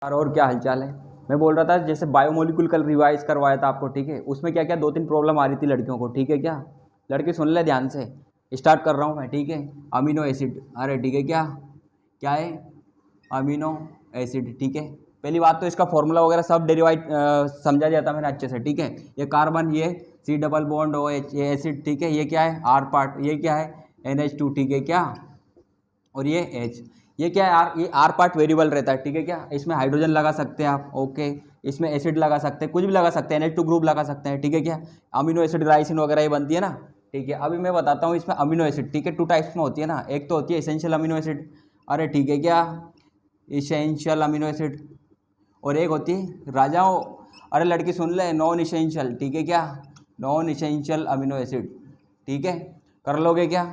और क्या हालचाल है। मैं बोल रहा था जैसे बायोमोलिक्यूल कल रिवाइज करवाया था आपको, ठीक है। उसमें क्या क्या दो तीन प्रॉब्लम आ रही थी लड़कियों को, ठीक है क्या। लड़की सुन ले ध्यान से, स्टार्ट कर रहा हूँ मैं, ठीक है। अमीनो एसिड, अरे ठीक है क्या, क्या है अमीनो एसिड, ठीक है। पहली बात तो इसका फॉर्मूला वगैरह सब डेरिवाइड समझा जाता है मैंने अच्छे से, ठीक है। ये कार्बन, ये C double bond O H, ये एसिड, ठीक है। ये क्या है आर पार्ट, ये क्या है NH2, ठीक है क्या। और ये H, ये क्या है आर, ये आर पार्ट वेरिएबल रहता है, ठीक है क्या। इसमें हाइड्रोजन लगा सकते हैं आप, ओके। इसमें एसिड लगा सकते हैं, कुछ भी लगा सकते हैं, NH2 ग्रुप लगा सकते हैं, ठीक है क्या। अमीनो एसिड ग्लाइसिन वगैरह ये बनती है ना, ठीक है। अभी मैं बताता हूँ इसमें अमीनो एसिड, ठीक है। टू टाइप्स में होती है ना, एक तो होती है इसेंशियल अमीनो एसिड, अरे ठीक है क्या, इसेंशियल अमीनो एसिड। और एक होती है राजाओं, अरे लड़की सुन ले, नॉन इसेंशियल, ठीक है क्या, नॉन इसेंशियल अमीनो एसिड, ठीक है। कर लोगे क्या,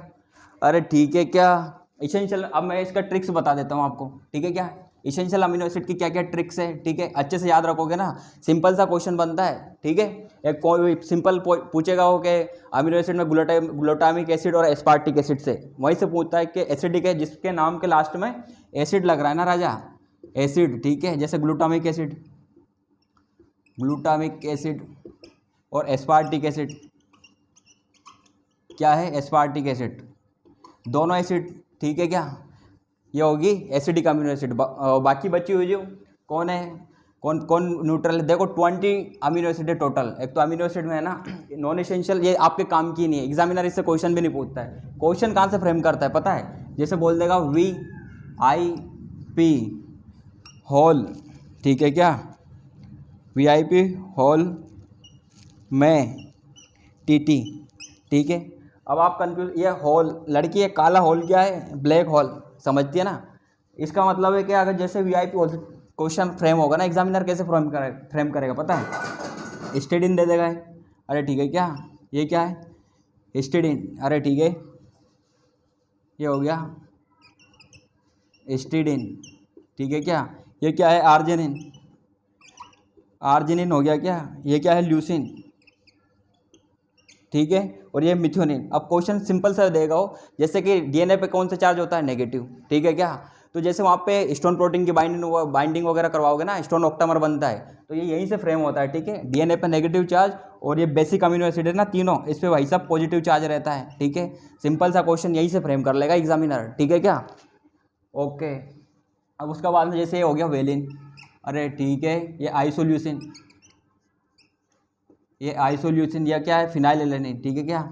अरे ठीक है क्या। इसेंशियल, अब मैं इसका ट्रिक्स बता देता हूँ आपको, ठीक है क्या। इसेंशियल अमीनो एसिड की क्या क्या ट्रिक्स है, ठीक है, अच्छे से याद रखोगे ना। सिंपल सा क्वेश्चन बनता है, ठीक है। एक कोई सिंपल पूछेगा हो कि अमीनो एसिड में ग्लूटामिक एसिड और एस्पार्टिक एसिड से, वहीं से पूछता है कि एसिडिक है जिसके नाम के लास्ट में एसिड लग रहा है ना राजा, एसिड, ठीक है। जैसे ग्लूटामिक एसिड, ग्लूटामिक एसिड और एस्पार्टिक एसिड, क्या है एस्पार्टिक एसिड, दोनों एसिड, ठीक है क्या। ये होगी एसिडिक अमीनो एसिड। बाकी बची हुई जो कौन है, कौन कौन न्यूट्रल है, देखो 20 अमीनो एसिड है टोटल। एक तो अमीनो एसिड में है ना नॉन एसेंशियल, ये आपके काम की नहीं है, एग्जामिनर इससे क्वेश्चन भी नहीं पूछता है। क्वेश्चन कहाँ से फ्रेम करता है पता है, जैसे बोल देगा VIP होल, ठीक है क्या, VIP होल में TT, ठीक है। अब आप कंफ्यूज, ये होल लड़की, ये काला होल क्या है, ब्लैक होल, समझती है ना। इसका मतलब है कि अगर जैसे VIP होल क्वेश्चन फ्रेम होगा ना, एग्जामिनर कैसे फ्रेम करेगा पता है, स्टेडिन दे देगा। अरे ठीक है क्या, ये क्या है स्टेडिन, अरे ठीक है, ये हो गया स्टेडिन, ठीक है क्या। ये क्या है आर्जिनिन, आर्जिनिन हो गया क्या। ये क्या है ल्यूसिन, ठीक है। और ये मिथ्योनिन। अब क्वेश्चन सिंपल सा देगा हो, जैसे कि DNA पे कौन सा चार्ज होता है, नेगेटिव, ठीक है क्या। तो जैसे वहाँ पे स्टोन प्रोटीन की बाइंडिंग वगैरह करवाओगे ना, स्टोन ऑक्टामर बनता है, तो ये यहीं से फ्रेम होता है, ठीक है। DNA पे नेगेटिव चार्ज, और ये बेसिक अमीनो एसिड है ना तीनों, इस पर भाई साहब पॉजिटिव चार्ज रहता है, ठीक है। सिंपल सा क्वेश्चन यहीं से फ्रेम कर लेगा एग्जामिनर, ठीक है क्या, ओके। अब उसका बाद में जैसे ये हो गया वेलिन, अरे ठीक है, ये आइसोल्यूसिन, ये आइसोल्यूसिन, या क्या है फिनाइल एलेनिन, ठीक है क्या,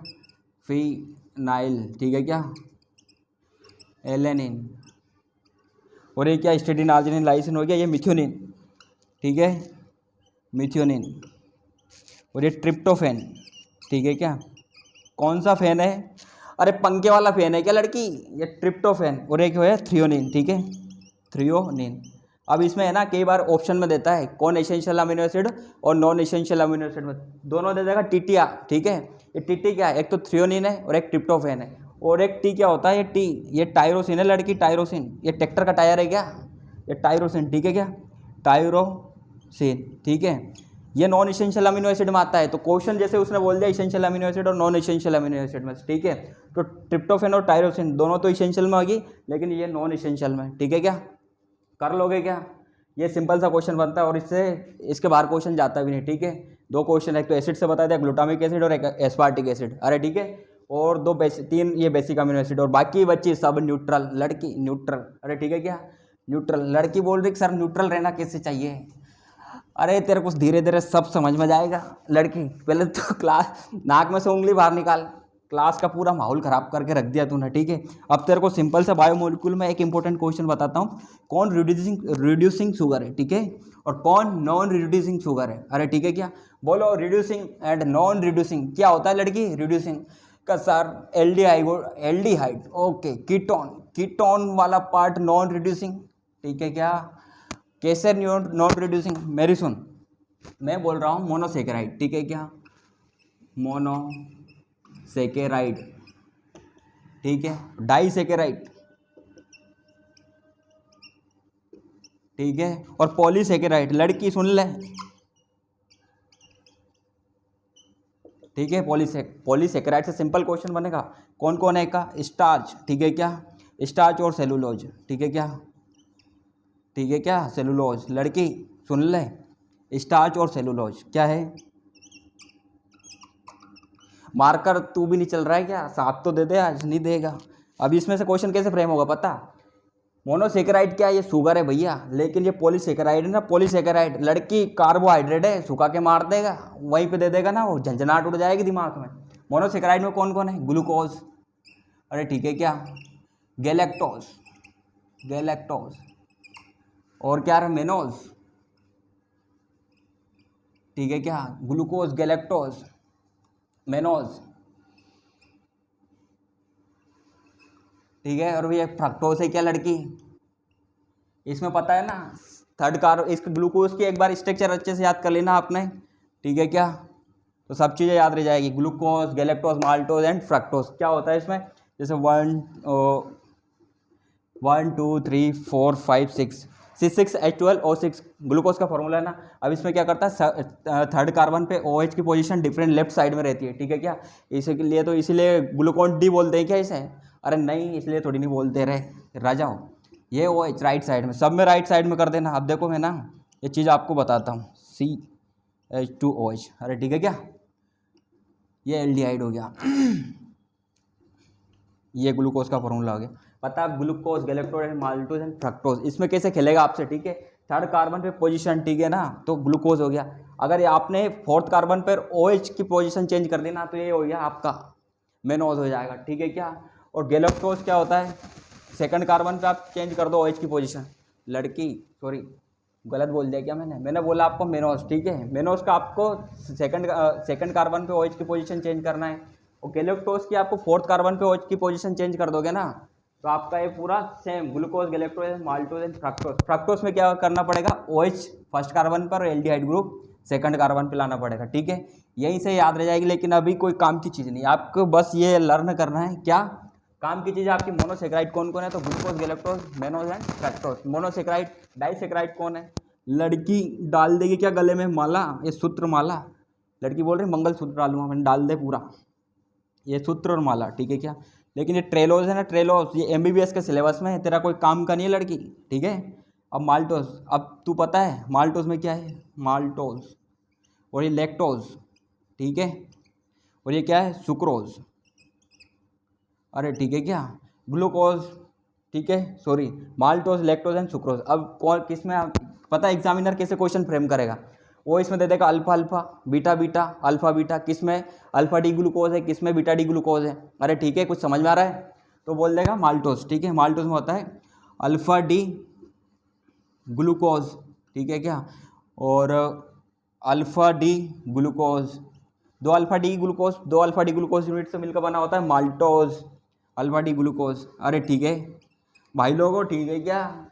फिनाइल, ठीक है क्या एलेनिन। और ये क्या स्टेटिन आर्जिनिन लाइसिन हो गया, ये मिथ्योनिन, ठीक है मिथ्योनिन। और ये ट्रिप्टोफेन, ठीक है क्या, कौन सा फैन है, अरे पंखे वाला फैन है क्या लड़की, ये ट्रिप्टोफेन। और एक है थ्रियोनिन, ठीक है थ्रियोनिन। अब इसमें है ना कई बार ऑप्शन में देता है कौन एसेंशियल अमीनो एसिड और नॉन एसेंशियल अमीनो एसिड में, दोनों दे देगा टीटिया, ठीक है। ये टीटी क्या है, एक तो थ्रियोनिन है और एक ट्रिप्टोफेन है। और एक टी क्या होता है, ये टी, ये टायरोसिन है लड़की, टायरोसिन, ये ट्रैक्टर का टायर है क्या, ये टायरोसिन, ठीक है क्या टायरोसिन, ठीक है। ये नॉन इसेंशियल अमीनो एसिड में आता है, तो क्वेश्चन जैसे उसने बोल दिया इसेंशियल अमीनो एसिड और नॉन इसेंशियल अमीनो एसिड में, ठीक है। तो ट्रिप्टोफेन और टायरोसिन दोनों तो इसेंशियल में होगी, लेकिन ये नॉन इसेंशियल में, ठीक है क्या। कर लोगे क्या, ये सिंपल सा क्वेश्चन बनता है, और इससे इसके बाहर क्वेश्चन जाता भी नहीं, ठीक है। दो क्वेश्चन, एक तो एसिड से बता दिया ग्लूटामिक एसिड और एक एस्पार्टिक एसिड, अरे ठीक है। और तीन ये बेसिक अमीनो एसिड, और बाकी बच्ची सब न्यूट्रल, लड़की न्यूट्रल, अरे ठीक है क्या न्यूट्रल। लड़की बोल रही सर न्यूट्रल रहना कैसे चाहिए, अरे तेरे कुछ धीरे धीरे सब समझ में जाएगा। लड़की पहले तो क्लास, नाक में से उंगली बाहर निकाल, क्लास का पूरा माहौल ख़राब करके रख दिया तूने, ठीक है। अब तेरे को सिंपल सा बायोमोलिक्यूल में एक इंपॉर्टेंट क्वेश्चन बताता हूँ, कौन रिड्यूसिंग शुगर है, ठीक है, और कौन नॉन रिड्यूसिंग शुगर है, अरे ठीक है क्या। बोलो रिड्यूसिंग एंड नॉन रिड्यूसिंग क्या होता है लड़की, रिड्यूसिंग का sir aldehyde, okay. Ketone, ketone वाला पार्ट नॉन रिड्यूसिंग, ठीक है क्या। कैसे नॉन रिड्यूसिंग, मेरी सुन, मैं बोल रहा हूँ मोनोसेकेराइड, ठीक है क्या मोनोसेकेराइड, ठीक है। डाइसेकेराइड, ठीक है। और पॉलीसेकेराइड, लड़की सुन ले, ठीक है। पॉलीसेकेराइड से सिंपल क्वेश्चन बनेगा, कौन कौन है का, स्टार्च, ठीक है क्या, स्टार्च और सेलुलोज, ठीक है क्या ठीक है क्या, सेलुलोज। लड़की सुन ले, स्टार्च और सेलुलोज क्या है। मार्कर तू भी नहीं चल रहा है क्या, साथ तो दे दे, आज नहीं देगा। अब इसमें से क्वेश्चन कैसे फ्रेम होगा पता, मोनोसेकेराइड क्या है, ये शुगर है भैया, लेकिन ये पॉलीसेकेराइड है ना, पॉलीसेकेराइड। लड़की कार्बोहाइड्रेट है, सुखा के मार देगा, वहीं पे दे देगा ना, वो झंझनाहट उड़ जाएगी दिमाग में। मोनोसेकेराइड में कौन कौन है, ग्लूकोज, अरे ठीक है क्या, गैलेक्टोज, गैलेक्टोज, और क्या है, मेनोज, ठीक है क्या, ग्लूकोज, गैलेक्टोज, मेनोज, ठीक है। और ये फ्रक्टोज है क्या लड़की, इसमें पता है ना, थर्ड कार्ब, इसके ग्लूकोज की एक बार स्ट्रक्चर अच्छे से याद कर लेना आपने, ठीक है क्या, तो सब चीज़ें याद रह जाएगी। Glucose, galactose, maltose and fructose. क्या होता है इसमें, जैसे 1 2 3 4 5 6 6H12O6 ग्लूकोज का फॉर्मूला है ना। अब इसमें क्या करता है, थर्ड कार्बन पे OH की पोजीशन डिफरेंट लेफ्ट साइड में रहती है, ठीक है क्या, इसीलिए तो इसीलिए ग्लूकोन डी बोलते हैं क्या इसे, अरे नहीं, इसलिए थोड़ी नहीं बोलते रहे राजा हो। ये OH राइट साइड में, सब में राइट साइड में कर देना। अब देखो मैं ना ये चीज़ आपको बताता हूँ, CH2OH, अरे ठीक है क्या, ये एल्डिहाइड हो गया ये ग्लूकोज का फॉर्मूला हो गया। पता है glucose, galactose, maltose and fructose, इसमें कैसे खेलेगा आपसे, ठीक है, थर्ड कार्बन पे पोजीशन, ठीक है ना, तो ग्लूकोज हो गया। अगर ये आपने फोर्थ कार्बन पर OH की पोजीशन चेंज कर दी ना, तो ये हो गया आपका मेनोज हो जाएगा, ठीक है क्या। और गैलेक्टोज क्या होता है, सेकंड कार्बन पे आप चेंज कर दो OH की पोजीशन, लड़की सॉरी गलत बोल दिया क्या मैंने बोला आपको मेनोज, ठीक है। मेनोज का आपको सेकंड कार्बन पे OH की पोजीशन चेंज करना है, और गैलेक्टोज की आपको फोर्थ कार्बन पे OH की पोजीशन चेंज कर दोगे ना, तो आपका ये पूरा same glucose, galactose, maltose and fructose. Fructose में क्या करना पड़ेगा, OH फर्स्ट कार्बन पर और एल्डिहाइड ग्रुप सेकंड कार्बन पे लाना पड़ेगा, ठीक है। यहीं से याद रह जाएगी, लेकिन अभी कोई काम की चीज़ नहीं, आपको बस ये लर्न करना है। क्या काम की चीज़ आपकी, मोनोसेकेराइड कौन कौन है, तो glucose, galactose, mannose and fructose. Monosaccharide, disaccharide कौन है, लड़की डाल देगी क्या गले में माला, ये सूत्र माला, लड़की बोल रही मंगल सूत्र डालूंगा, मैंने डाल दे पूरा ये सूत्र और माला, ठीक है क्या। लेकिन ये ट्रेलोज है ना, ट्रेलोज ये MBBS के सिलेबस में है, तेरा कोई काम का नहीं है लड़की, ठीक है। अब माल्टोज, अब तू पता है माल्टोज में क्या है, माल्टोज, और ये लैक्टोज, ठीक है, और ये क्या है, सुक्रोज, अरे ठीक है क्या, ग्लूकोज, ठीक है, sorry maltose, lactose and sucrose. अब कौन किस में पता है एग्जामिनर कैसे क्वेश्चन फ्रेम करेगा, वो इसमें दे देगा alpha alpha, beta beta, alpha beta, किस में अल्फा डी ग्लूकोज है, किस में बीटा डी ग्लूकोज है, अरे ठीक है कुछ समझ में आ रहा है तो बोल देगा माल्टोज, ठीक है। माल्टोज में होता है अल्फा डी ग्लूकोज, ठीक है क्या, और अल्फा डी ग्लूकोज, दो अल्फा डी ग्लूकोज यूनिट से मिलकर बना होता है माल्टोज, अल्फा डी ग्लूकोज, अरे ठीक है भाई लोगों, ठीक है क्या।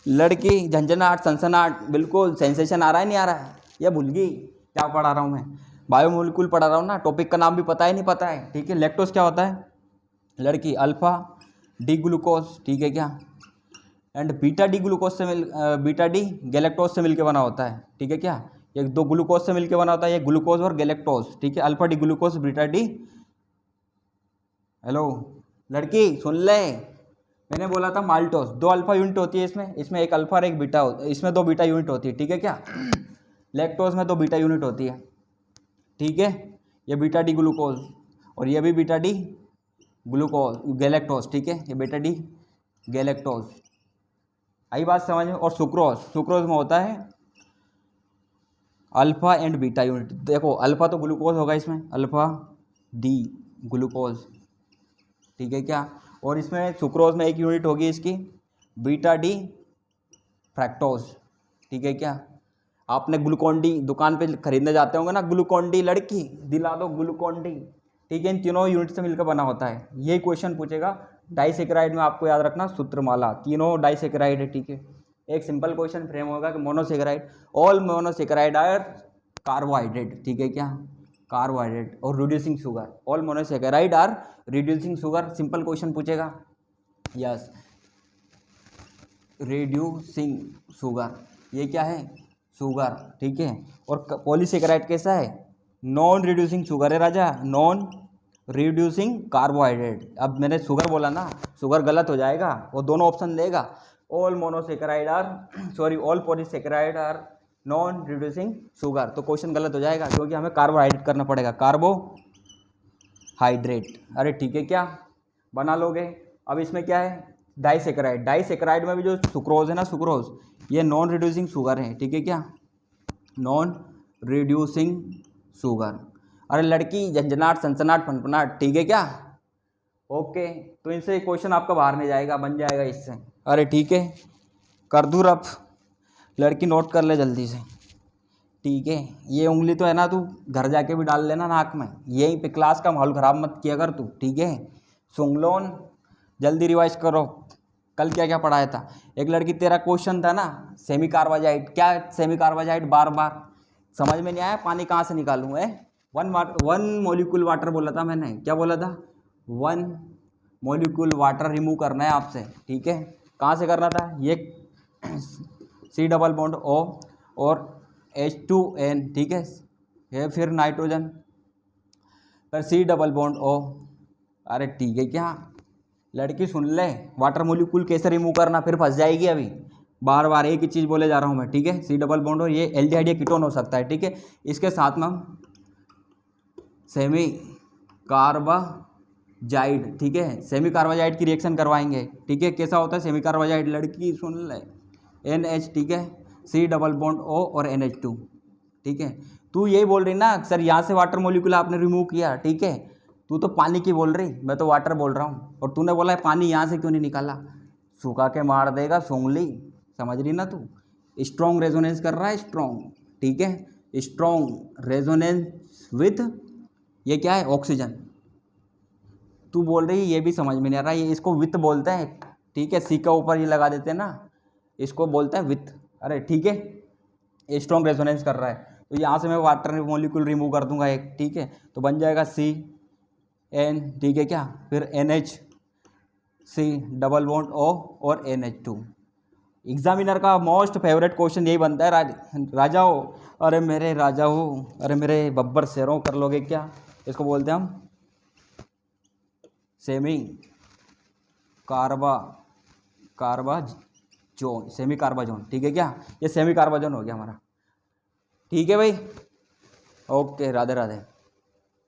लड़की झंझनाहट, सनसनाहट, बिल्कुल सेंसेशन आ रहा है नहीं आ रहा है, या भूल गई क्या पढ़ा रहा हूँ मैं, बायोमोलिक्यूल पढ़ा रहा हूँ ना, टॉपिक का नाम भी पता है नहीं पता है, ठीक है। लैक्टोज क्या होता है, लड़की अल्फा डी ग्लूकोज, ठीक है क्या, एंड बीटा डी ग्लूकोज से बीटा डी गैलेक्टोज से मिलकर बना होता है, ठीक है क्या। ये दो ग्लूकोज से मिलकर बना होता है, ये ग्लूकोज और गैलेक्टोज, ठीक है, alpha D glucose, beta D, hello लड़की सुन ले, मैंने बोला था माल्टोज, दो अल्फा यूनिट होती है इसमें एक अल्फा और एक बीटा, इसमें दो बीटा यूनिट होती है, ठीक है क्या। लैक्टोज में दो बीटा यूनिट होती है, ठीक है, ये बीटा डी ग्लूकोज और ये भी बीटा डी ग्लूकोज गैलेक्टोज, ठीक है, ये बीटा डी गैलेक्टोज, आई बात समझ में। और सुक्रोज में होता है अल्फा एंड बीटा यूनिट, देखो अल्फा तो ग्लूकोज होगा इसमें, अल्फा डी ग्लूकोज, ठीक है क्या, और इसमें सुक्रोज में एक यूनिट होगी इसकी बीटा डी फ्रैक्टोज, ठीक है क्या। आपने ग्लूकोन डी दुकान पे खरीदने जाते होंगे ना, ग्लूकोन डी लड़की दिला दो ग्लूकोन डी, ठीक है, इन तीनों यूनिट से मिलकर बना होता है। यही क्वेश्चन पूछेगा डाइसेकेराइड में, आपको याद रखना सूत्रमाला, तीनों डाइसेकेराइड है, ठीक है। एक सिंपल क्वेश्चन फ्रेम होगा कि monosaccharide, all monosaccharide are carbohydrate, ठीक है क्या, कार्बोहाइड्रेट और reducing sugar, all monosaccharide are reducing sugar, simple question पूछेगा, यस रिड्यूसिंग शुगर, ये क्या है शुगर, ठीक है। और पॉलीसेकेराइड कैसा है, नॉन रिड्यूसिंग शुगर है राजा, नॉन रिड्यूसिंग कार्बोहाइड्रेट। अब मैंने शुगर बोला ना, शुगर गलत हो जाएगा, वो दोनों ऑप्शन देगा, all monosaccharide are all polysaccharide are non reducing sugar. तो क्वेश्चन गलत हो जाएगा क्योंकि हमें कार्बोहाइड्रेट करना पड़ेगा, कार्बोहाइड्रेट। अरे ठीक है, क्या बना लोगे। अब इसमें क्या है, डाइसेकेराइड। डाइसेकेराइड में भी जो सुक्रोज है ना, सुक्रोज, ये नॉन रिड्यूसिंग शुगर है, ठीक है क्या, नॉन रिड्यूसिंग शुगर। अरे लड़की झंझनाट सनसनाट फनफनाट, ठीक है क्या, ओके। तो इनसे क्वेश्चन आपका बाहर नहीं जाएगा, बन जाएगा इससे। अरे ठीक है, कर दूँ रफ, लड़की नोट कर ले जल्दी से, ठीक है। ये उंगली तो है ना, तू घर जाके भी डाल लेना नाक में, यहीं पे क्लास का माहौल ख़राब मत किया कर तू, ठीक है। सुंगलोन जल्दी रिवाइज करो, कल क्या क्या पढ़ाया था। एक लड़की, तेरा क्वेश्चन था ना सेमी कार्बाजाइड, क्या सेमी कार्बाजाइड, बार बार समझ में नहीं आया, पानी कहाँ से निकालूँ है। वन मॉलिक्यूल वाटर बोला था मैंने, क्या बोला था, 1 मॉलिक्यूल वाटर रिमूव करना है आपसे, ठीक है। कहाँ से करना था, ये C डबल बॉन्ड O और H2N, ठीक है, ये फिर नाइट्रोजन, फिर C डबल बॉन्ड O। अरे ठीक है क्या, लड़की सुन ले, वाटर मॉलिक्यूल कैसे रिमूव करना, फिर फंस जाएगी अभी, बार बार एक ही चीज़ बोले जा रहा हूँ मैं, ठीक है। C डबल बॉन्ड और ये एल्डिहाइड या कीटोन हो सकता है, ठीक है। इसके साथ में हम सेमी कार्बाजाइड, ठीक है, सेमी कार्बाजाइड की रिएक्शन करवाएंगे, ठीक है। कैसा होता है सेमी कार्बाजाइड, लड़की सुन ले, NH, ठीक है, C डबल बॉन्ड O और NH2, ठीक है। तू यही बोल रही ना सर, यहाँ से वाटर मॉलिक्यूल आपने रिमूव किया, ठीक है, तू तो पानी की बोल रही, मैं तो वाटर बोल रहा हूँ, और तूने बोला है पानी यहाँ से क्यों नहीं निकाला, सुखा के मार देगा सोंगली, समझ रही ना तू। स्ट्रॉन्ग रेजोनेंस कर रहा है, स्ट्रॉन्ग, ठीक है, स्ट्रॉन्ग रेजोनेंस विथ, ये क्या है, ऑक्सीजन। तू बोल रही ये भी समझ में नहीं आ रहा, ये इसको विथ बोलते हैं, ठीक है, सी का ऊपर ये लगा देते हैं ना, इसको बोलते हैं विथ। अरे ठीक है, ये स्ट्रॉन्ग रेजोनेंस कर रहा है, तो यहाँ से मैं वाटर मॉलिक्यूल रिमूव कर दूंगा एक, ठीक है, तो बन जाएगा CN, ठीक है क्या, फिर NH, C double bond O और NH2। एग्जामिनर का मोस्ट फेवरेट क्वेश्चन यही बनता है, राजा हो, अरे मेरे राजा हो, अरे मेरे बब्बर शेरों, कर लोगे क्या, इसको बोलते हैं हम सेमी कार्बाजोन, सेमी कार्बाजोन, ठीक है क्या, ये सेमी कार्बाजोन हो गया हमारा, ठीक है भाई, ओके, राधे राधे।